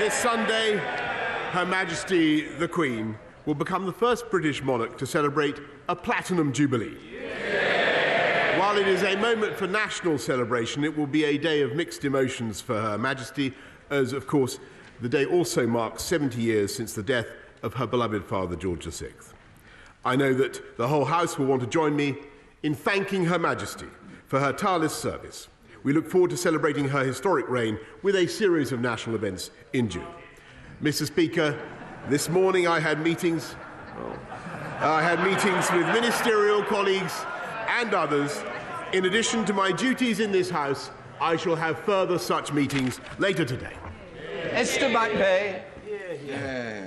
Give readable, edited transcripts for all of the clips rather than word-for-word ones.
This Sunday, Her Majesty the Queen will become the first British monarch to celebrate a Platinum Jubilee. While it is a moment for national celebration, it will be a day of mixed emotions for Her Majesty, as, of course, the day also marks 70 years since the death of her beloved father, George VI. I know that the whole House will want to join me in thanking Her Majesty for her tireless service. We look forward to celebrating her historic reign with a series of national events in June. Mr. Speaker, this morning I had meetings with ministerial colleagues and others. In addition to my duties in this House, I shall have further such meetings later today. Mr. McVeigh.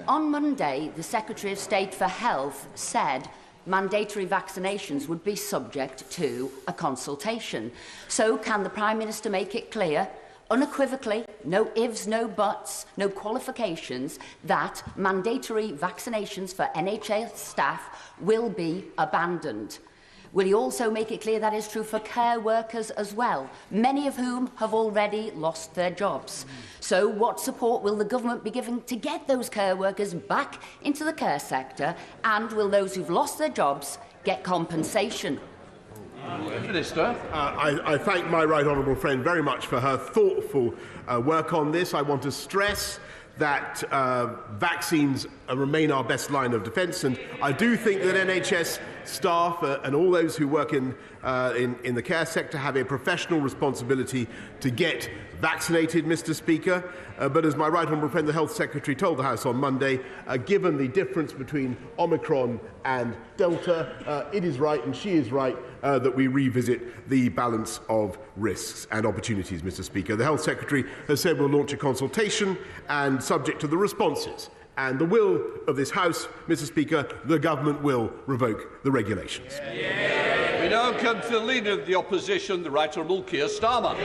On Monday, the Secretary of State for Health said mandatory vaccinations would be subject to a consultation. So can the Prime Minister make it clear, unequivocally, no ifs, no buts, no qualifications, that mandatory vaccinations for NHS staff will be abandoned? Will he also make it clear that is true for care workers as well, many of whom have already lost their jobs? So what support will the government be giving to get those care workers back into the care sector, and will those who've lost their jobs get compensation? Minister. I thank my right honourable friend very much for her thoughtful work on this. I want to stress that vaccines remain our best line of defence, and I do think that NHS staff and all those who work in the care sector have a professional responsibility to get vaccinated, Mr. Speaker. But as my right honourable friend, the Health Secretary, told the House on Monday, given the difference between Omicron and Delta, it is right, and she is right, that we revisit the balance of risks and opportunities, Mr. Speaker. The Health Secretary has said we'll launch a consultation, and subject to the responses and the will of this House, Mr. Speaker, the government will revoke the regulations. We now come to the Leader of the Opposition, the Right Honourable Keir Starmer.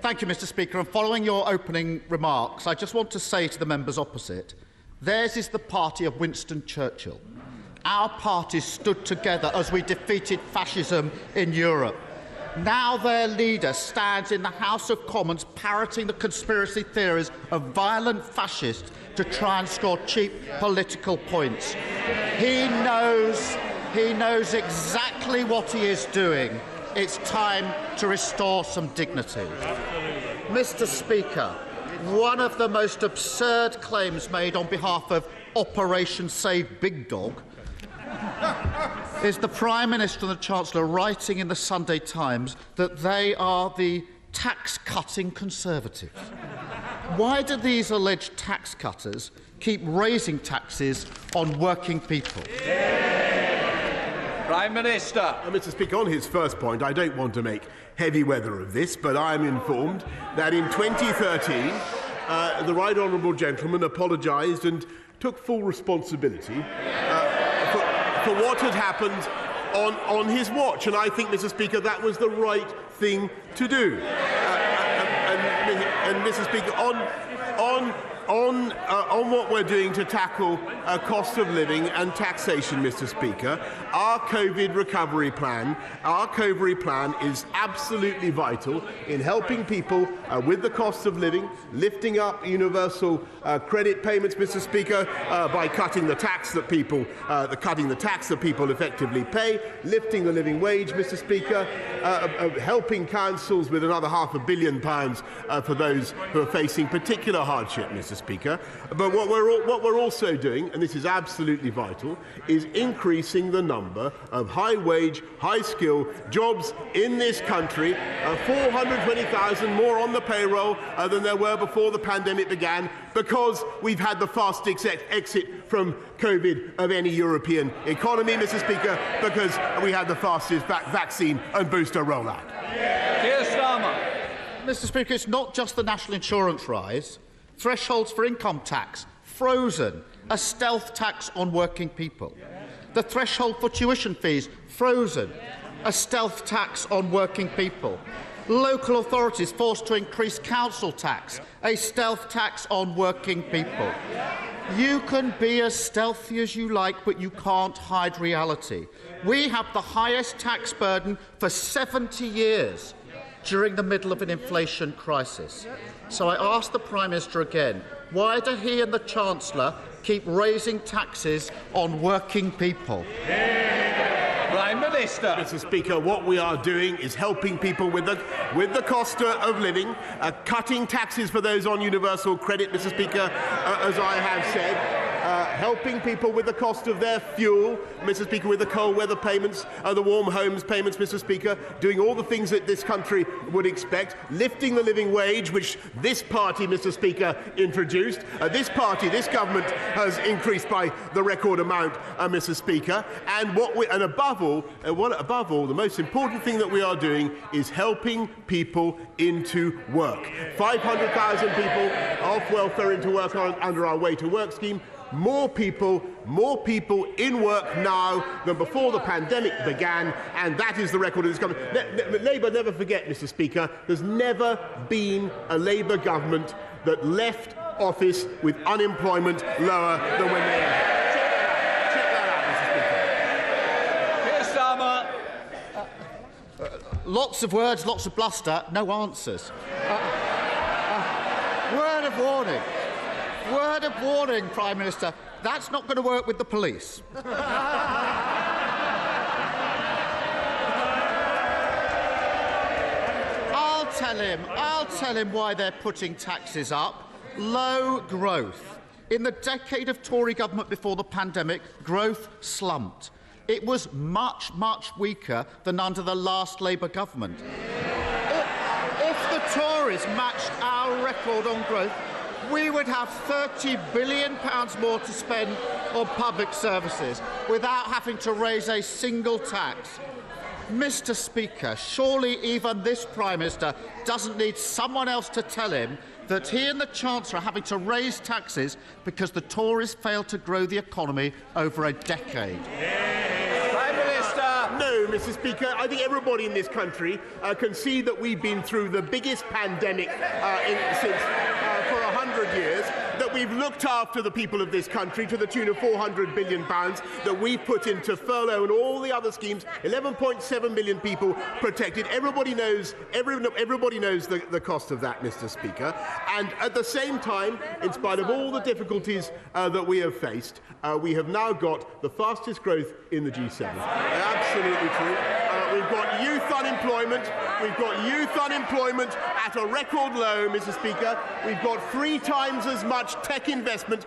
Thank you, Mr. Speaker. And following your opening remarks, I just want to say to the members opposite, theirs is the party of Winston Churchill. Our parties stood together as we defeated fascism in Europe. Now their leader stands in the House of Commons parroting the conspiracy theories of violent fascists to try and score cheap political points. He knows exactly what he is doing. It's time to restore some dignity. Mr. Speaker, one of the most absurd claims made on behalf of Operation Save Big Dog is the Prime Minister and the Chancellor writing in the Sunday Times that they are the tax-cutting Conservatives. Why do these alleged tax cutters keep raising taxes on working people? Prime Minister. Mr. Speaker, on his first point, I don't want to make heavy weather of this, but I am informed that in 2013, the right honourable gentleman apologised and took full responsibility for what had happened on his watch, and I think, Mr. Speaker, that was the right thing to do. And Mr. Speaker, on what we're doing to tackle cost of living and taxation, Mr. Speaker, our COVID recovery plan is absolutely vital in helping people with the cost of living, lifting up universal credit payments, Mr. Speaker, by cutting the tax that people effectively pay, lifting the living wage, Mr. Speaker, helping councils with another £500 million for those who are facing particular hardship, Mr. Speaker. But what we're also doing, and this is absolutely vital, is increasing the number of high-wage, high-skill jobs in this country. 420,000 more on the payroll than there were before the pandemic began, because we've had the fastest exit from COVID of any European economy, Mr. Speaker, because we had the fastest vaccine and booster rollout. Keir Starmer. Mr. Speaker, it's not just the national insurance rise. Thresholds for income tax frozen, a stealth tax on working people. The threshold for tuition fees frozen, a stealth tax on working people. Local authorities forced to increase council tax, a stealth tax on working people. You can be as stealthy as you like, but you can't hide reality. We have the highest tax burden for 70 years. during the middle of an inflation crisis. So I ask the Prime Minister again, why do he and the Chancellor keep raising taxes on working people? Prime Minister. Mr. Speaker, what we are doing is helping people with the cost of living, cutting taxes for those on universal credit, Mr. Speaker, as I have said. Helping people with the cost of their fuel, Mr. Speaker, with the cold weather payments, the warm homes payments, Mr. Speaker, doing all the things that this country would expect, lifting the living wage, which this party, Mr. Speaker, introduced. This government has increased by the record amount, Mr. Speaker. And above all, the most important thing that we are doing is helping people into work. 500,000 people off welfare into work under our Way to Work scheme. More people in work now than before the pandemic began, and that is the record of this government. Labour, never forget, Mr. Speaker, there's never been a Labour government that left office with unemployment lower than when they entered. Check that out, Mr. Speaker. Keir Starmer. Lots of words, lots of bluster, no answers. Word of warning. Word of warning, Prime Minister. That's not going to work with the police. I'll tell him why they're putting taxes up. Low growth. In the decade of Tory government before the pandemic, growth slumped. It was much, much weaker than under the last Labour government. If the Tories matched our record on growth, we would have £30 billion more to spend on public services without having to raise a single tax. Mr. Speaker, surely even this Prime Minister doesn't need someone else to tell him that he and the Chancellor are having to raise taxes because the Tories failed to grow the economy over a decade. Prime Minister. No, Mr. Speaker, I think everybody in this country can see that we've been through the biggest pandemic since for 100 years, that we've looked after the people of this country to the tune of £400 billion, that we've put into furlough and all the other schemes, 11.7 million people protected. Everybody knows the cost of that, Mr. Speaker. And at the same time, in spite of all the difficulties that we have faced, we have now got the fastest growth in the G7. Absolutely true. We've got youth unemployment. We've got youth unemployment at a record low, Mr. Speaker. We've got 3 times as much tech investment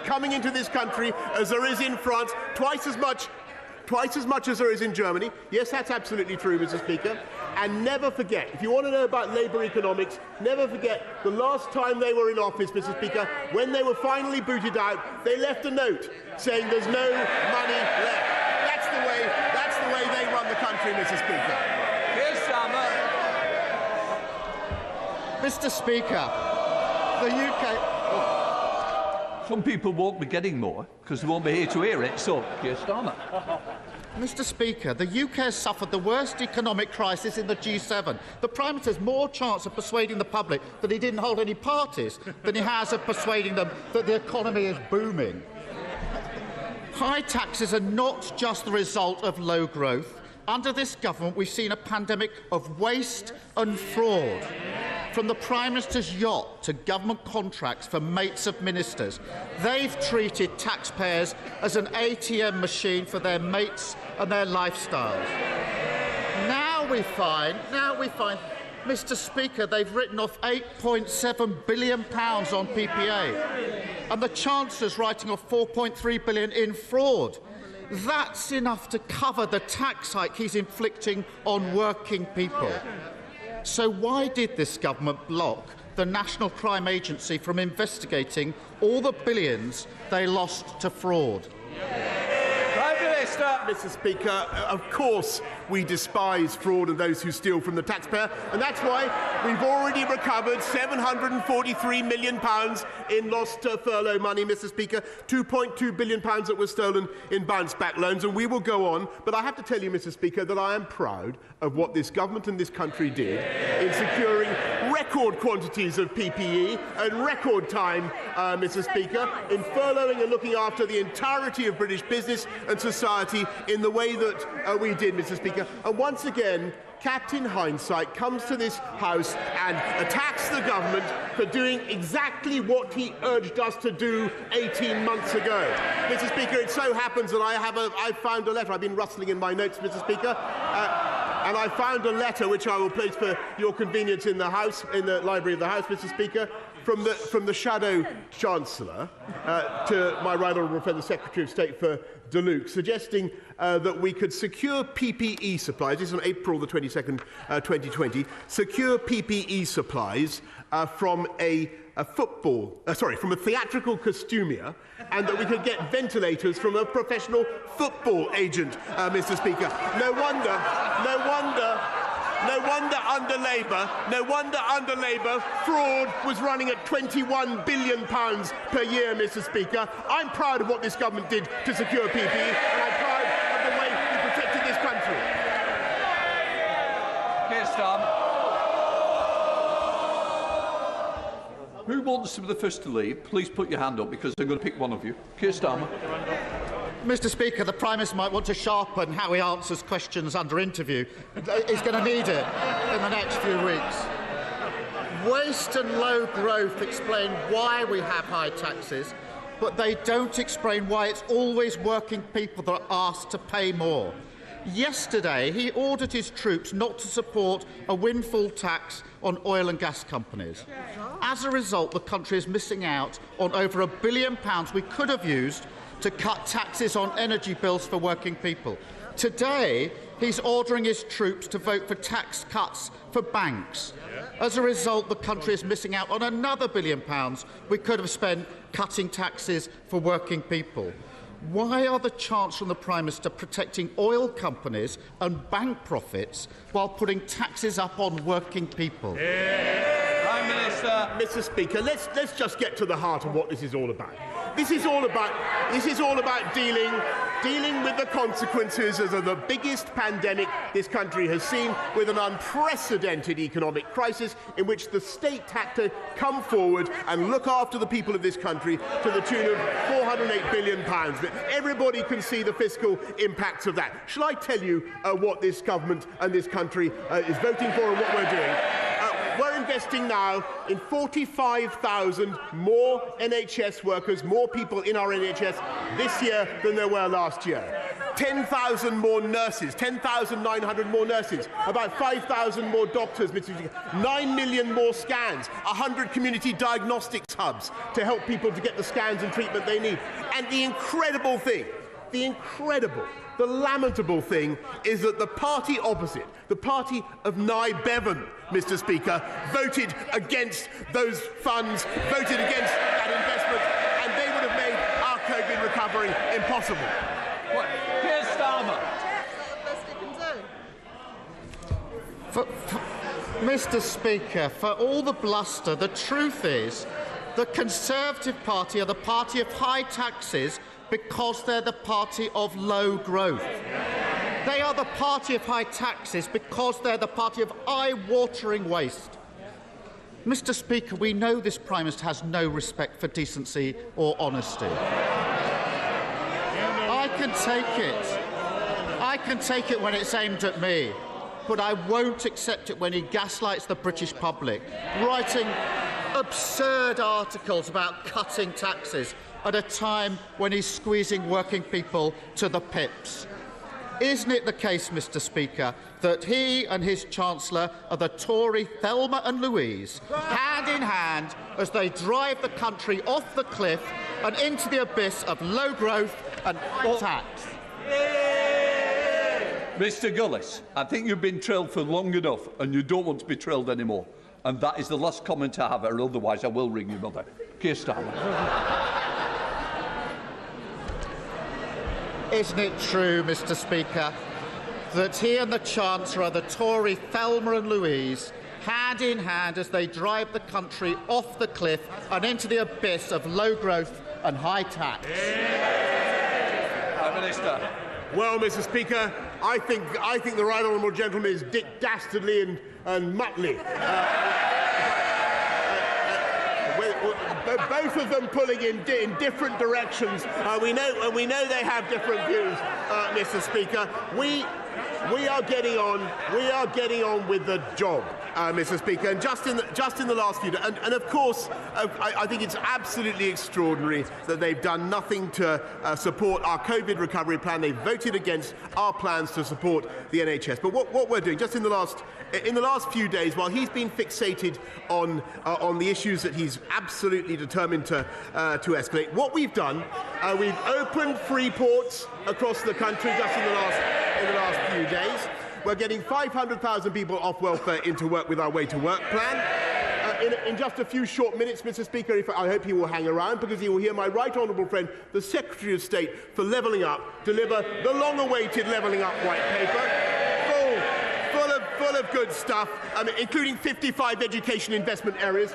coming into this country as there is in France, twice as much as there is in Germany. Yes, that's absolutely true, Mr. Speaker. And never forget, if you want to know about Labour economics, never forget the last time they were in office, Mr. Speaker, when they were finally booted out, they left a note saying there's no money left. That's the way they run the country, Mr. Speaker. Keir Starmer. Mr. Speaker, the UK... Some people won't be getting more because they won't be here to hear it, so Keir Starmer. Mr. Speaker, the UK has suffered the worst economic crisis in the G7. The Prime Minister has more chance of persuading the public that he didn't hold any parties than he has of persuading them that the economy is booming. High taxes are not just the result of low growth. Under this government, we've seen a pandemic of waste and fraud. From the Prime Minister's yacht to government contracts for mates of ministers, they've treated taxpayers as an ATM machine for their mates and their lifestyles. Now we find, Mr. Speaker, they've written off £8.7 billion on PPA, and the Chancellor's writing off £4.3 billion in fraud. That's enough to cover the tax hike he's inflicting on working people. So why did this government block the National Crime Agency from investigating all the billions they lost to fraud? Mr. Speaker, of course we despise fraud and those who steal from the taxpayer, and that's why we've already recovered £743 million in lost furlough money, Mr. Speaker, £2.2 billion that was stolen in bounce-back loans, and we will go on. But I have to tell you, Mr. Speaker, that I am proud of what this government and this country did in securing record quantities of PPE and record time, Mr. Speaker, in furloughing and looking after the entirety of British business and society party in the way that we did, Mr. Speaker. And once again, Captain Hindsight comes to this House and attacks the government for doing exactly what he urged us to do 18 months ago. Mr. Speaker, it so happens that I found a letter. I've been rustling in my notes, Mr. Speaker, and I found a letter which I will place for your convenience in the House, in the library of the House, Mr. Speaker, from the Shadow Chancellor to my right honourable friend, the Secretary of State for Deluxe, suggesting that we could secure PPE supplies. This is on April the 22nd, 2020. Secure PPE supplies from from a theatrical costumier, and that we could get ventilators from a professional football agent, Mr. Speaker. No wonder under Labour, fraud was running at £21 billion per year, Mr. Speaker. I'm proud of what this government did to secure PPE, and I'm proud of the way we protected this country. Keir Starmer. Who wants to be the first to leave? Please put your hand up, because I'm going to pick one of you. Keir Starmer. Mr. Speaker, the Prime Minister might want to sharpen how he answers questions under interview. He's going to need it in the next few weeks. Waste and low growth explain why we have high taxes, but they don't explain why it's always working people that are asked to pay more. Yesterday, he ordered his troops not to support a windfall tax on oil and gas companies. As a result, the country is missing out on over £1 billion we could have used to cut taxes on energy bills for working people. Today, he's ordering his troops to vote for tax cuts for banks. As a result, the country is missing out on another £1 billion we could have spent cutting taxes for working people. Why are the Chancellor and the Prime Minister protecting oil companies and bank profits while putting taxes up on working people? Prime Minister. Mr. Speaker, let's just get to the heart of what this is all about. This is all about dealing with the consequences of the biggest pandemic this country has seen, with an unprecedented economic crisis in which the state had to come forward and look after the people of this country to the tune of £408 billion. But everybody can see the fiscal impacts of that. Shall I tell you what this government and this country is voting for and what we're doing? We're investing now in 45,000 more NHS workers, more people in our NHS this year than there were last year. 10,000 more nurses, 10,900 more nurses, about 5,000 more doctors, 9 million more scans, 100 community diagnostics hubs to help people to get the scans and treatment they need. And the incredible thing, the lamentable thing is that the party opposite, the party of Nye Bevan, Mr. Speaker, voted against those funds, voted against that investment, and they would have made our COVID recovery impossible. Keir Starmer. Mr. Speaker, for all the bluster, the truth is the Conservative Party are the party of high taxes because they're the party of low growth. They are the party of high taxes because they're the party of eye-watering waste. Mr. Speaker, we know this Prime Minister has no respect for decency or honesty. I can take it when it's aimed at me, but I won't accept it when he gaslights the British public, writing absurd articles about cutting taxes at a time when he's squeezing working people to the pips. Isn't it the case, Mr. Speaker, that he and his Chancellor are the Tory Thelma and Louise, hand in hand, as they drive the country off the cliff and into the abyss of low growth and tax? Mr. Gullis, I think you've been trailed for long enough and you don't want to be trailed anymore. And that is the last comment I have, or otherwise I will ring your mother. Keir Starmer. Isn't it true, Mr. Speaker, that he and the Chancellor are the Tory Thelma and Louise, hand in hand as they drive the country off the cliff and into the abyss of low growth and high tax? Prime Minister. Well, Mr. Speaker, I think the right honourable gentleman is Dick Dastardly and Muttley. both of them pulling in different directions. We know they have different views, Mr. Speaker. We are getting on with the job, Mr. Speaker, and just in the last few days, and of course, I think it's absolutely extraordinary that they've done nothing to support our COVID recovery plan. They've voted against our plans to support the NHS. But what we're doing, just in the last few days, while he's been fixated on the issues that he's absolutely determined to escalate, what we've done, we've opened free ports across the country just in the last few days. We're getting 500,000 people off welfare into work with our Way to Work plan. In just a few short minutes, Mr. Speaker, I hope he will hang around, because he will hear my right honourable friend, the Secretary of State for Levelling Up, deliver the long-awaited Levelling Up white paper, full of good stuff, including 55 education investment areas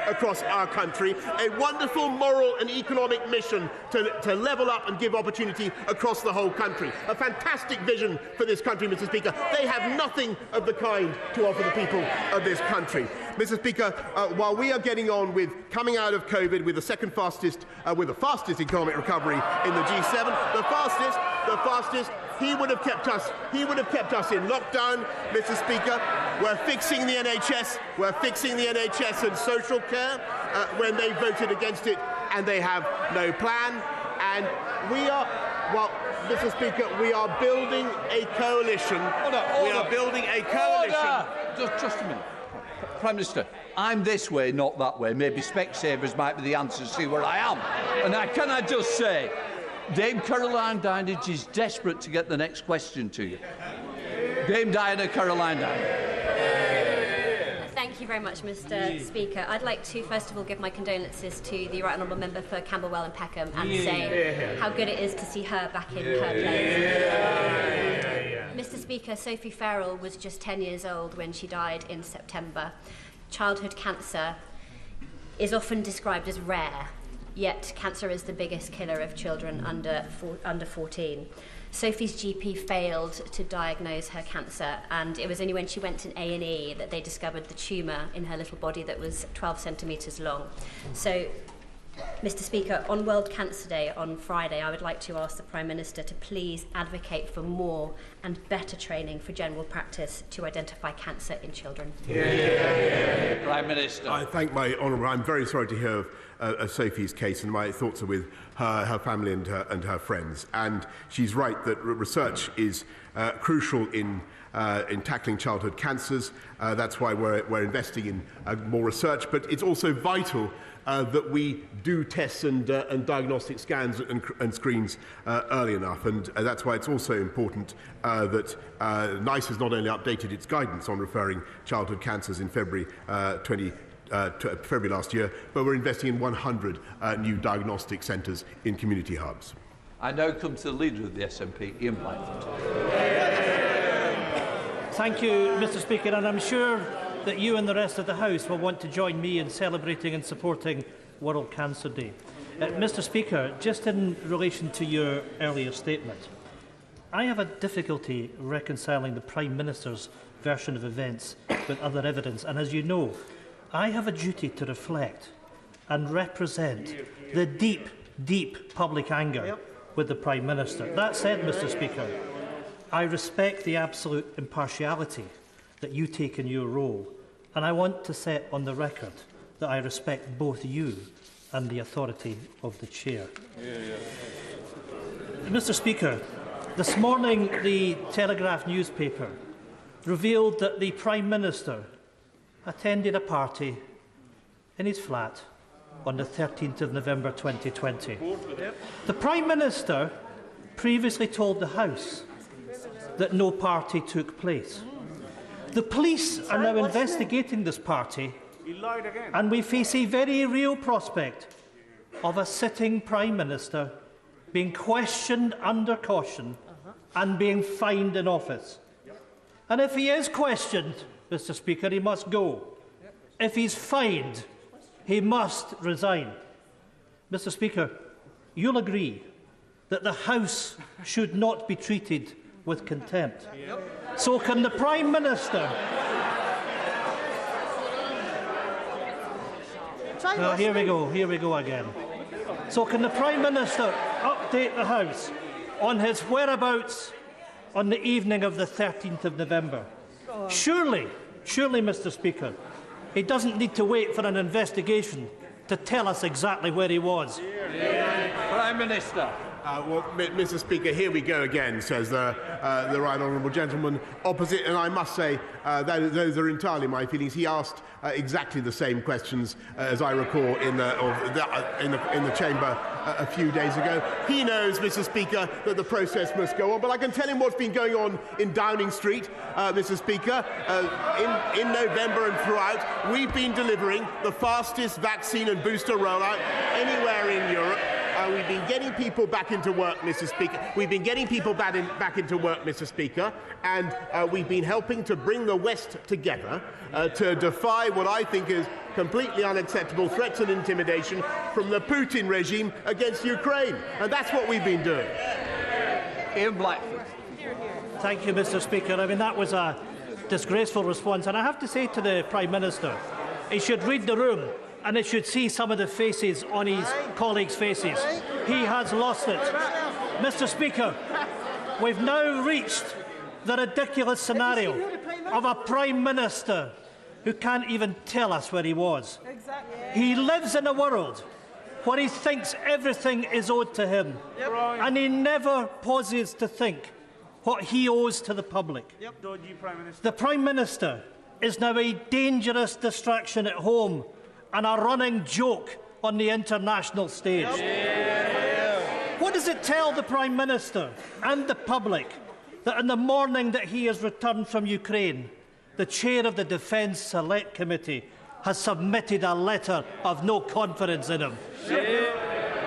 across our country. A wonderful moral and economic mission to level up and give opportunity across the whole country. A fantastic vision for this country, Mr. Speaker. They have nothing of the kind to offer the people of this country. Mr. Speaker, while we are getting on with coming out of COVID with the fastest economic recovery in the G7, the fastest. He would have kept us in lockdown, Mr. Speaker. We're fixing the NHS. We're fixing the NHS and social care when they voted against it, and they have no plan. And we are, well, Mr. Speaker, we are building a coalition. We are building a coalition. Just a minute. Prime Minister, I'm this way, not that way. Maybe Specsavers might be the answer to see where I am. And can I just say, Dame Caroline Dinage is desperate to get the next question to you. Dame Diana Caroline Dinage. Thank you very much, Mr. Speaker. I'd like to first of all give my condolences to the Right Honourable Member for Camberwell and Peckham and say how good it is to see her back in her place. Mr. Speaker, Sophie Farrell was just 10 years old when she died in September. Childhood cancer is often described as rare, yet cancer is the biggest killer of children under 14. Sophie's GP failed to diagnose her cancer, and it was only when she went to A&E that they discovered the tumour in her little body that was 12 centimetres long. So, Mr. Speaker, on World Cancer Day on Friday, I would like to ask the Prime Minister to please advocate for more and better training for general practice to identify cancer in children. Prime Minister. I thank my honourable. I'm very sorry to hear of Sophie's case, and my thoughts are with her family and her friends. And she's right that research is crucial in tackling childhood cancers. That's why we're investing in more research. But it's also vital that we do tests and diagnostic scans and screens early enough. And that's why it's also important that NICE has not only updated its guidance on referring childhood cancers in February February last year, but we're investing in 100 new diagnostic centres in community hubs. I now come to the Leader of the SNP, Ian Blackford. Thank you, Mr. Speaker, and I'm sure that you and the rest of the House will want to join me in celebrating and supporting World Cancer Day. Mr. Speaker, just in relation to your earlier statement, I have a difficulty reconciling the Prime Minister's version of events with other evidence, and as you know, I have a duty to reflect and represent the deep, deep public anger with the Prime Minister. That said, Mr. Speaker, I respect the absolute impartiality that you take in your role, and I want to set on the record that I respect both you and the authority of the Chair. Mr. Speaker, this morning the Telegraph newspaper revealed that the Prime Minister attended a party in his flat on the 13th of November 2020. The Prime Minister previously told the House that no party took place. The police are now investigating this party, and we face a very real prospect of a sitting Prime Minister being questioned under caution and being fined in office. And if he is questioned, Mr. Speaker, he must go. If he's fined, he must resign. Mr. Speaker, you'll agree that the House should not be treated with contempt. So can the Prime Minister Here we go again. So can the Prime Minister update the House on his whereabouts on the evening of the 13th of November? Surely, Mr. Speaker, he doesn't need to wait for an investigation to tell us exactly where he was. Prime Minister. Well, Mr. Speaker, here we go again, says the right honourable gentleman opposite, and I must say those are entirely my feelings. He asked exactly the same questions as I recall in the chamber a few days ago. He knows, Mr. Speaker, that the process must go on, but I can tell him what's been going on in Downing Street, Mr. Speaker. In November and throughout, we've been delivering the fastest vaccine and booster rollout anywhere in Europe. We've been getting people back into work, Mr. Speaker. We've been getting people back into work, Mr. Speaker, and we've been helping to bring the West together to defy what I think is completely unacceptable threats and intimidation from the Putin regime against Ukraine. And that's what we've been doing. Ian Blackford. Thank you, Mr. Speaker. I mean, that was a disgraceful response. And I have to say to the Prime Minister, he should read the room and he should see some of the faces on his colleagues' faces. He has lost it. Mr. Speaker, we've now reached the ridiculous scenario of a Prime Minister who can't even tell us where he was. He lives in a world where he thinks everything is owed to him, and he never pauses to think what he owes to the public. The Prime Minister is now a dangerous distraction at home and a running joke on the international stage. What does it tell the Prime Minister and the public that in the morning that he has returned from Ukraine, the chair of the Defence Select Committee has submitted a letter of no confidence in him?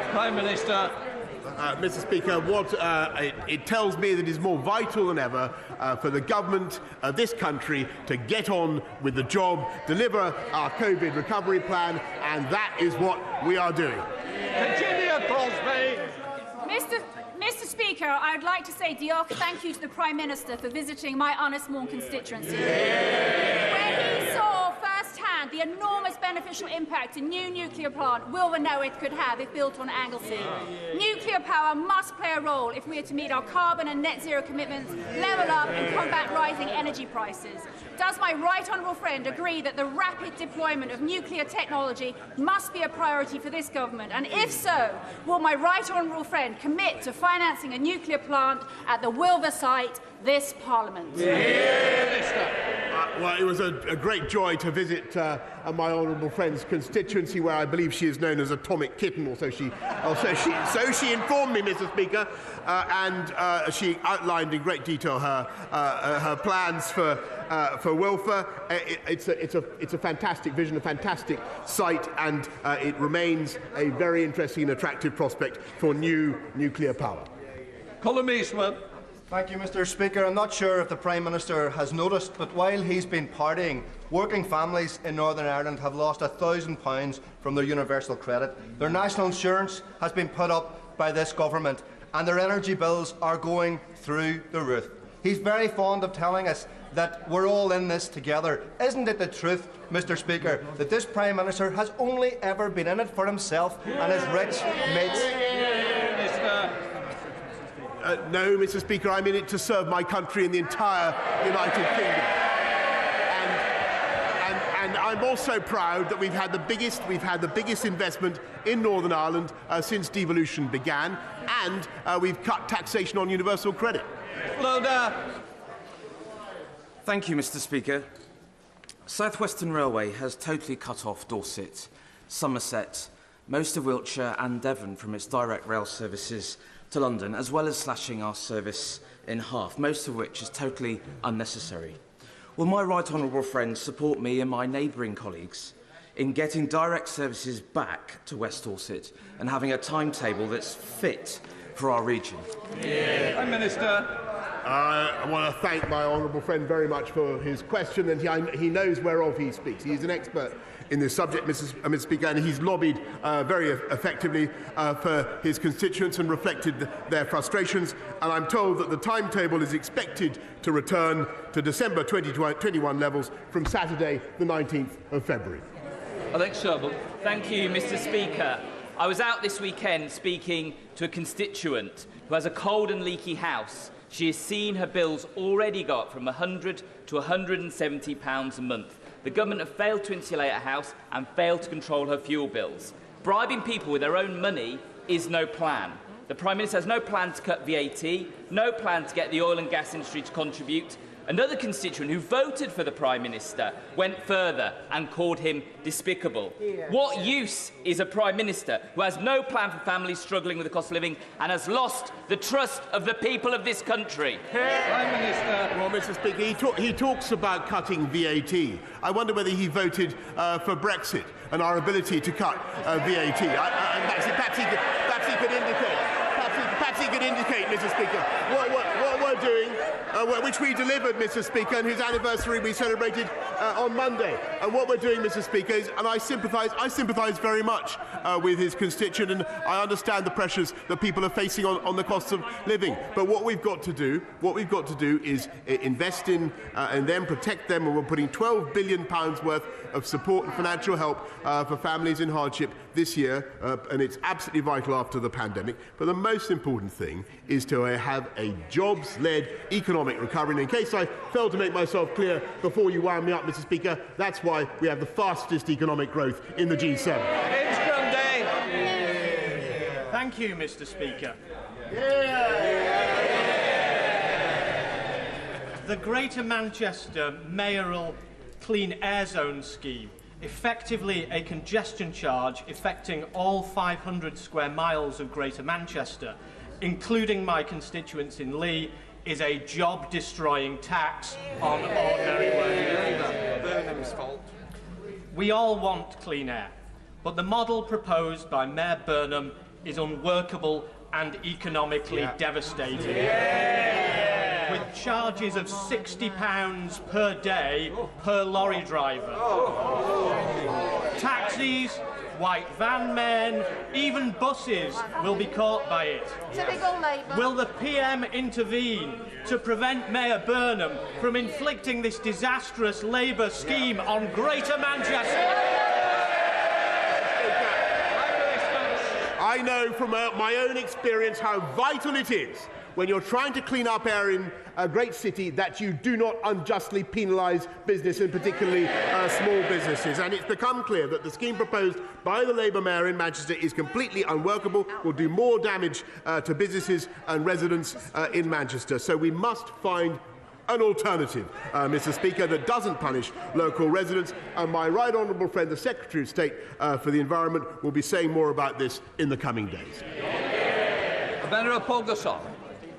Prime Minister. Mr. Speaker, it tells me that it is more vital than ever for the government of this country to get on with the job, deliver our COVID recovery plan, and that is what we are doing. Virginia Crosby. Mr. Speaker, I would like to say thank you to the Prime Minister for visiting my Honestmore constituency. When he saw firsthand the enormous beneficial impact a new nuclear plant will know it could have if built on Anglesey. Nuclear power must play a role if we are to meet our carbon and net zero commitments, level up and combat rising energy prices. Does my right honourable friend agree that the rapid deployment of nuclear technology must be a priority for this government? And if so, will my right honourable friend commit to financing a nuclear plant at the Wilver site this Parliament? Well, it was a great joy to visit my honourable friend's constituency, where I believe she is known as Atomic Kitten, or so she informed me, Mr. Speaker, and she outlined in great detail her plans for Wilfer. It's a fantastic vision, a fantastic site, and it remains a very interesting and attractive prospect for new nuclear power. Colin Eastman. Thank you, Mr. Speaker. I'm not sure if the Prime Minister has noticed, but while he's been partying, working families in Northern Ireland have lost £1,000 from their universal credit. Their national insurance has been put up by this government, and their energy bills are going through the roof. He's very fond of telling us that we're all in this together. Isn't it the truth, Mr. Speaker, that this Prime Minister has only ever been in it for himself and his rich mates? No, Mr. Speaker, I'm in it to serve my country and the entire United Kingdom. And I'm also proud that we've had the biggest investment in Northern Ireland since devolution began, and we've cut taxation on universal credit. Thank you, Mr. Speaker. South Western Railway has totally cut off Dorset, Somerset, most of Wiltshire and Devon from its direct rail services to London, as well as slashing our service in half, most of which is totally unnecessary. Will my right honourable friends support me and my neighbouring colleagues in getting direct services back to West Dorset and having a timetable that's fit for our region? Prime Minister. I want to thank my honourable friend very much for his question, and he knows whereof he speaks. He's an expert in this subject, Mr. Speaker, and he's lobbied very effectively for his constituents and reflected their frustrations. And I'm told that the timetable is expected to return to December 2021 levels from Saturday, the 19th of February. I think so, but Thank you, Mr. Speaker. I was out this weekend speaking to a constituent who has a cold and leaky house. She has seen her bills already go up from £100 to £170 a month. The government have failed to insulate her house and failed to control her fuel bills. Bribing people with their own money is no plan. The Prime Minister has no plan to cut VAT, no plan to get the oil and gas industry to contribute. Another constituent who voted for the Prime Minister went further and called him despicable. What use is a Prime Minister who has no plan for families struggling with the cost of living and has lost the trust of the people of this country? Prime Minister. Well, Mr. Speaker, he talks about cutting VAT. I wonder whether he voted for Brexit and our ability to cut VAT. Perhaps he could indicate. Perhaps he could indicate, Mr. Speaker, what we're doing, which we delivered, Mr. Speaker, and whose anniversary we celebrated on Monday. And what we're doing, Mr. Speaker, is, and I sympathise very much with his constituent, and I understand the pressures that people are facing on the cost of living. But what we've got to do is invest in and then protect them, and we're putting £12 billion worth of support and financial help for families in hardship this year, and it's absolutely vital after the pandemic. But the most important thing is to have a jobs-led economic recovery. And in case I failed to make myself clear before you wound me up, Mr. Speaker, that's why we have the fastest economic growth in the G7. Thank you, Mr. Speaker. The Greater Manchester Mayoral Clean Air Zone scheme, effectively a congestion charge affecting all 500 square miles of Greater Manchester, including my constituents in Lee, is a job-destroying tax on ordinary workers. We all want clean air, but the model proposed by Mayor Burnham is unworkable and economically devastating. With charges of £60 per day per lorry driver. Taxis, white van men, even buses will be caught by it. Will the PM intervene to prevent Mayor Burnham from inflicting this disastrous Labour scheme on Greater Manchester? I know from my own experience how vital it is when you're trying to clean up air in a great city that you do not unjustly penalise business, and particularly small businesses. And it's become clear that the scheme proposed by the Labour Mayor in Manchester is completely unworkable, will do more damage to businesses and residents in Manchester. So we must find an alternative, Mr. Speaker, that doesn't punish local residents. And my right honourable friend, the Secretary of State for the Environment, will be saying more about this in the coming days.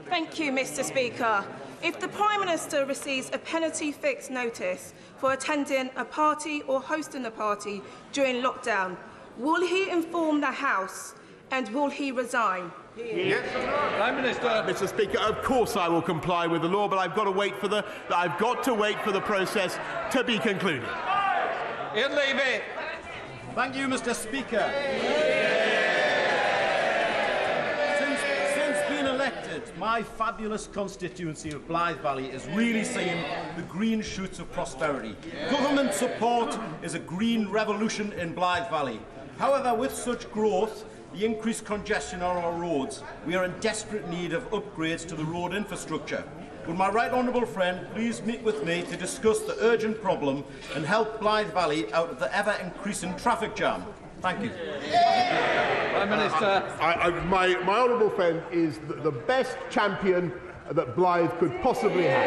Thank you, Mr. Speaker. If the Prime Minister receives a penalty-fixed notice for attending a party or hosting a party during lockdown, will he inform the House and will he resign? Yes. Prime Minister. Mr. Speaker, of course I will comply with the law, but I've got to wait for the process to be concluded. Thank you, Mr. Speaker. My fabulous constituency of Blythe Valley is really seeing the green shoots of prosperity. Government support is a green revolution in Blythe Valley. However, with such growth, the increased congestion on our roads, we are in desperate need of upgrades to the road infrastructure. Would my right honourable friend please meet with me to discuss the urgent problem and help Blythe Valley out of the ever-increasing traffic jam? Thank you. Prime Minister. My honourable friend is the best champion that Blythe could possibly have.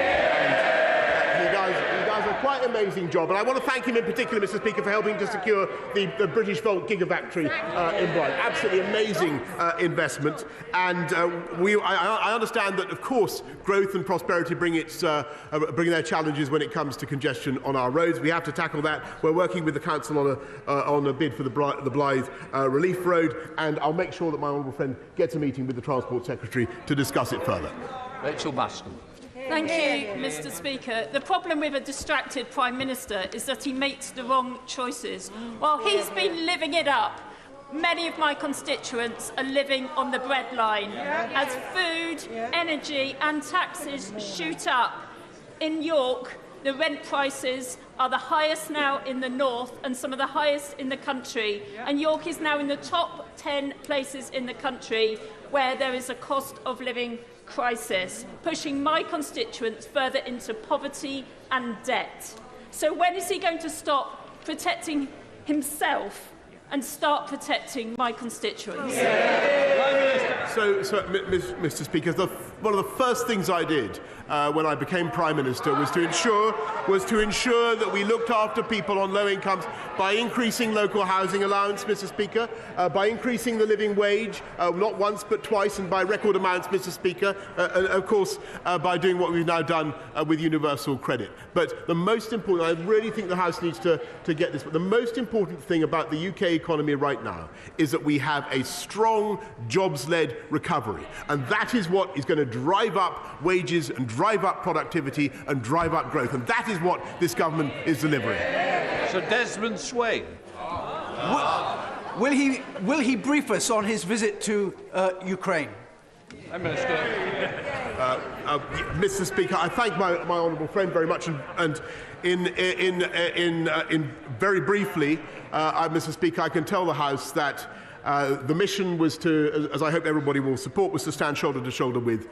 And he does a quite amazing job. And I want to thank him in particular, Mr. Speaker, for helping to secure the British Volt Gigafactory in Blythe. Absolutely amazing investment. And I understand that, of course, growth and prosperity bring their challenges when it comes to congestion on our roads. We have to tackle that. We're working with the Council on a bid for the Blythe Relief Road, and I'll make sure that my honourable friend gets a meeting with the Transport Secretary to discuss it further. Rachel Baston. Thank you, Mr. Speaker. The problem with a distracted Prime Minister is that he makes the wrong choices. While he's been living it up, many of my constituents are living on the breadline as food, energy and taxes shoot up. In York, the rent prices are the highest now in the north and some of the highest in the country. And York is now in the top 10 places in the country where there is a cost of living crisis, pushing my constituents further into poverty and debt. So when is he going to stop protecting himself and start protecting my constituents? So, Mr. Speaker, one of the first things I did when I became Prime Minister was to ensure that we looked after people on low incomes by increasing local housing allowance, Mr. Speaker, by increasing the living wage, not once but twice, and by record amounts, Mr. Speaker, and of course by doing what we've now done with universal credit. But the most important, I really think the House needs to get this, but the most important thing about the UK economy right now is that we have a strong jobs-led recovery, and that is what is going to drive up wages and drive up productivity and drive up growth, and that is what this government is delivering. Sir Desmond Swayne. Will he brief us on his visit to Ukraine? Prime Minister. Mr. Speaker, I thank my honourable friend very much, and in very briefly, Mr. Speaker, I can tell the House that the mission was to, as I hope everybody will support, was to stand shoulder to shoulder with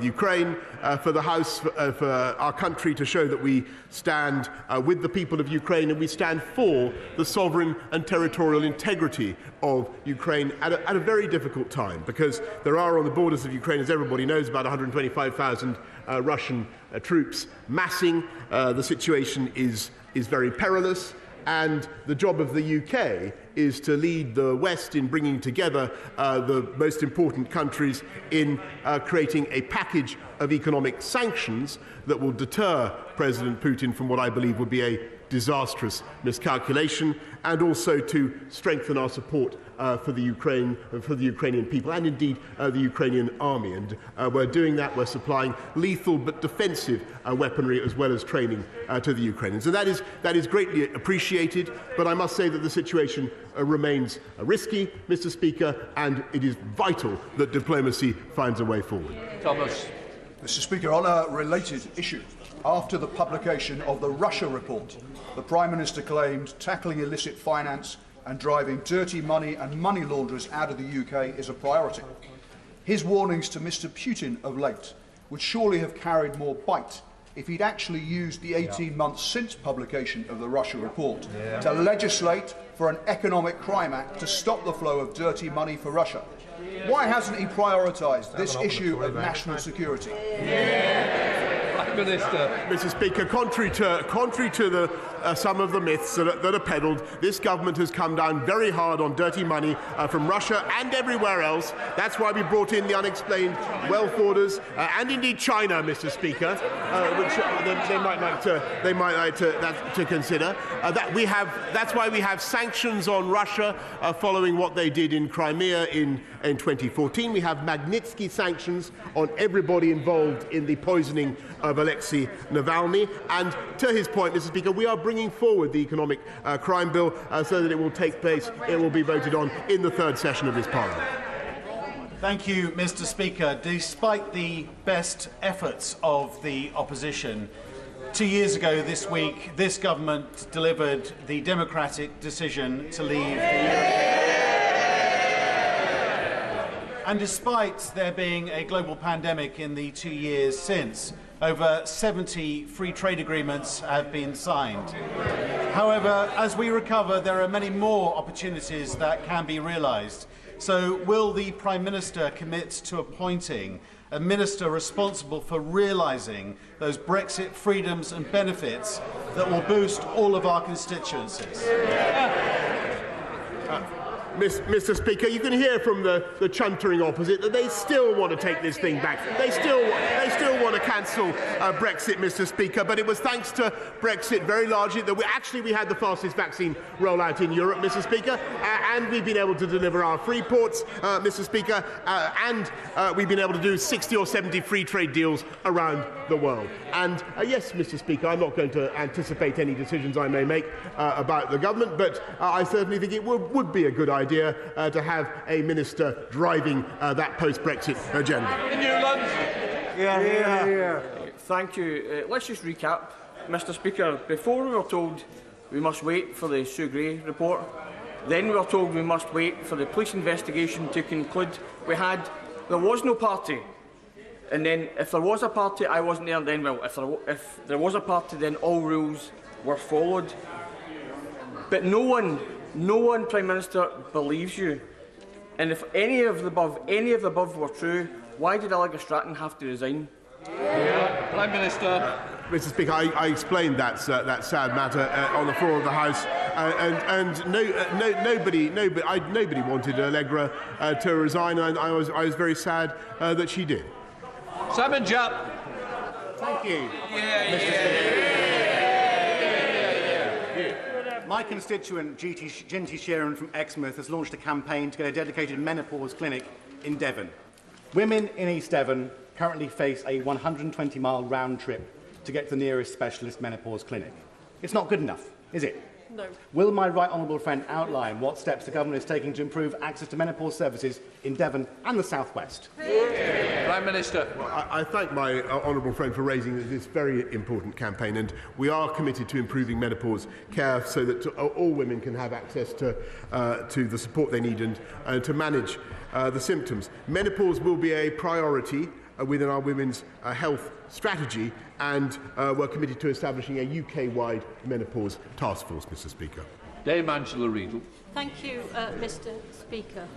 Ukraine, for the House, for our country to show that we stand with the people of Ukraine and we stand for the sovereign and territorial integrity of Ukraine at a very difficult time, because there are on the borders of Ukraine, as everybody knows, about 125,000 Russian troops massing. The situation is very perilous. And the job of the UK is to lead the West in bringing together the most important countries in creating a package of economic sanctions that will deter President Putin from what I believe would be a disastrous miscalculation, and also to strengthen our support for the Ukrainian people and indeed the Ukrainian army. And we're doing that. We're supplying lethal but defensive weaponry as well as training to the Ukrainians. And that is greatly appreciated. But I must say that the situation remains risky, Mr. Speaker, and it is vital that diplomacy finds a way forward. Thomas. Mr. Speaker, on a related issue, after the publication of the Russia report, the Prime Minister claimed tackling illicit finance and driving dirty money and money launderers out of the UK is a priority. His warnings to Mr. Putin of late would surely have carried more bite if he'd actually used the 18 months since publication of the Russia report to legislate for an economic crime act to stop the flow of dirty money for Russia. Why hasn't he prioritised this issue of national security? Mr. Speaker, contrary to some of the myths that are peddled, this government has come down very hard on dirty money from Russia and everywhere else. That's why we brought in the unexplained wealth orders and indeed China, Mr. Speaker, which they might like to consider. That's why we have sanctions on Russia following what they did in Crimea in 2014. We have Magnitsky sanctions on everybody involved in the poisoning of Alexei Navalny. And to his point, Mr. Speaker, we are bringing forward the economic crime bill so that it will take place, it will be voted on in the third session of this Parliament. Thank you, Mr. Speaker. Despite the best efforts of the opposition, 2 years ago this week, this government delivered the democratic decision to leave the European Union. And despite there being a global pandemic in the 2 years since, over 70 free trade agreements have been signed. However, as we recover, there are many more opportunities that can be realised. So will the Prime Minister commit to appointing a minister responsible for realising those Brexit freedoms and benefits that will boost all of our constituencies? Mr. Speaker, you can hear from the chuntering opposite that they still want to take this thing back. They still want to cancel Brexit, Mr. Speaker. But it was thanks to Brexit very largely that we had the fastest vaccine rollout in Europe, Mr. Speaker, and we've been able to deliver our free ports, Mr. Speaker, and we've been able to do 60 or 70 free trade deals around the world. And yes, Mr. Speaker, I'm not going to anticipate any decisions I may make about the government, but I certainly think it would be a good idea to have a minister driving that post-Brexit agenda. Newland. Thank you. Let's just recap. Mr Speaker, before we were told we must wait for the Sue Gray report, then we were told we must wait for the police investigation to conclude. There was no party. And then if there was a party, I wasn't there then. Well, if there was a party, then all rules were followed. But no one, Prime Minister, believes you. And if any of the above were true, why did Allegra Stratton have to resign? Prime Minister. Mr. Speaker, I explained that sad matter on the floor of the House, and nobody wanted Allegra to resign, and I was very sad that she did. Simon Jupp. Thank you. My constituent, Ginty Sheeran from Exmouth, has launched a campaign to get a dedicated menopause clinic in Devon. Women in East Devon currently face a 120-mile round trip to get to the nearest specialist menopause clinic. It's not good enough, is it? No. Will my right honourable friend outline what steps the government is taking to improve access to menopause services in Devon and the South West? Prime Minister. Well, I thank my honourable friend for raising this very important campaign, and we are committed to improving menopause care so that all women can have access to the support they need and to manage the symptoms. Menopause will be a priority within our women's health strategy, and we're committed to establishing a UK-wide menopause task force, Mr. Speaker. Dame Angela Riedel. Thank you, Mr. Speaker.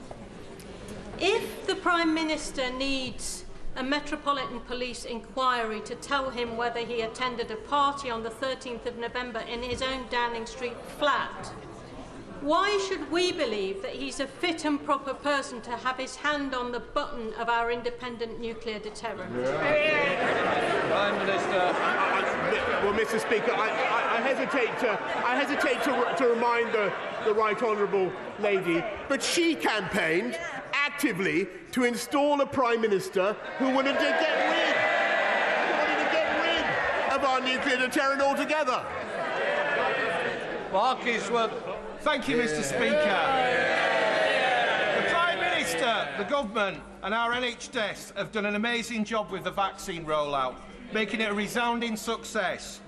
If the Prime Minister needs a Metropolitan Police inquiry to tell him whether he attended a party on the 13th of November in his own Downing Street flat, why should we believe that he's a fit and proper person to have his hand on the button of our independent nuclear deterrent? Prime Minister. Well, Mr. Speaker, I hesitate to remind the right honourable lady, but she campaigned actively to install a Prime Minister who wanted to get rid of our nuclear deterrent altogether. Mark Isworth. Thank you, Mr. Speaker. The Prime Minister, the Government and our NHS have done an amazing job with the vaccine rollout, making it a resounding success.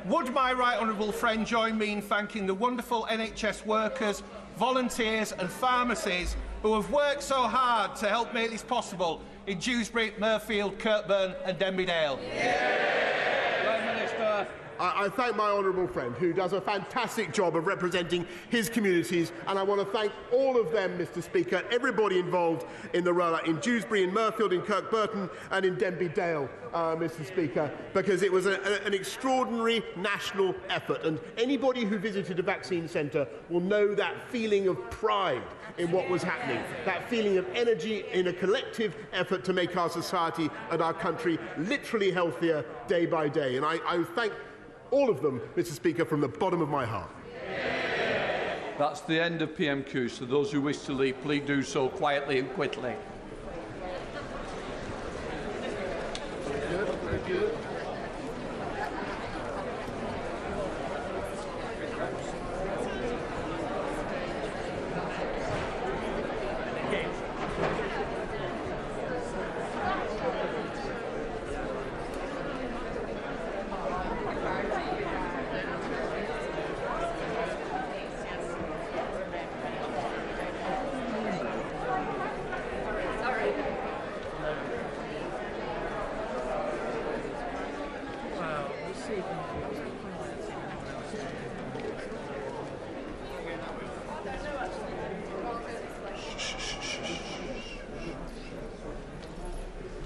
Would my right honourable friend join me in thanking the wonderful NHS workers, volunteers and pharmacies who have worked so hard to help make this possible in Dewsbury, Mirfield, Kirkburn and Denbigh. Prime Minister. I thank my honourable friend, who does a fantastic job of representing his communities, and I want to thank all of them, Mr. Speaker, everybody involved in the rollout in Dewsbury, in Mirfield, in Kirkburton and in Denbigh, Mr. Speaker, because it was an extraordinary national effort, and anybody who visited a vaccine centre will know that feeling of pride in what was happening, that feeling of energy in a collective effort to make our society and our country literally healthier day by day. And I thank all of them, Mr. Speaker, from the bottom of my heart. That's the end of PMQ, so those who wish to leave, please do so quietly and quickly. Very good.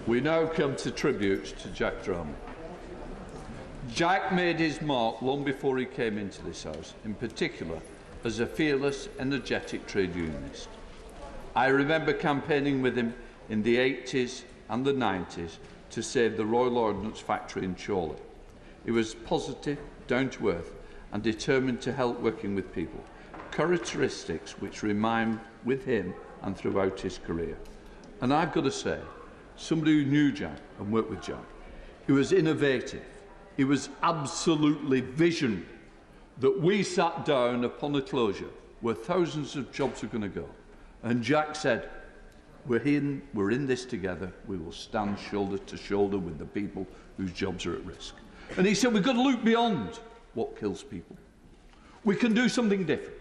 We now come to tributes to Jack Drummond. Jack made his mark long before he came into this House, in particular as a fearless, energetic trade unionist. I remember campaigning with him in the 80s and the 90s to save the Royal Ordnance Factory in Chorley. He was positive, down to earth and determined to help working with people, characteristics which remain with him and throughout his career. And I've got to say, somebody who knew Jack and worked with Jack, he was innovative, he was absolutely visionary, that we sat down upon a closure where thousands of jobs are going to go. And Jack said, we're in this together, we will stand shoulder to shoulder with the people whose jobs are at risk. And he said, we've got to look beyond what kills people. We can do something different.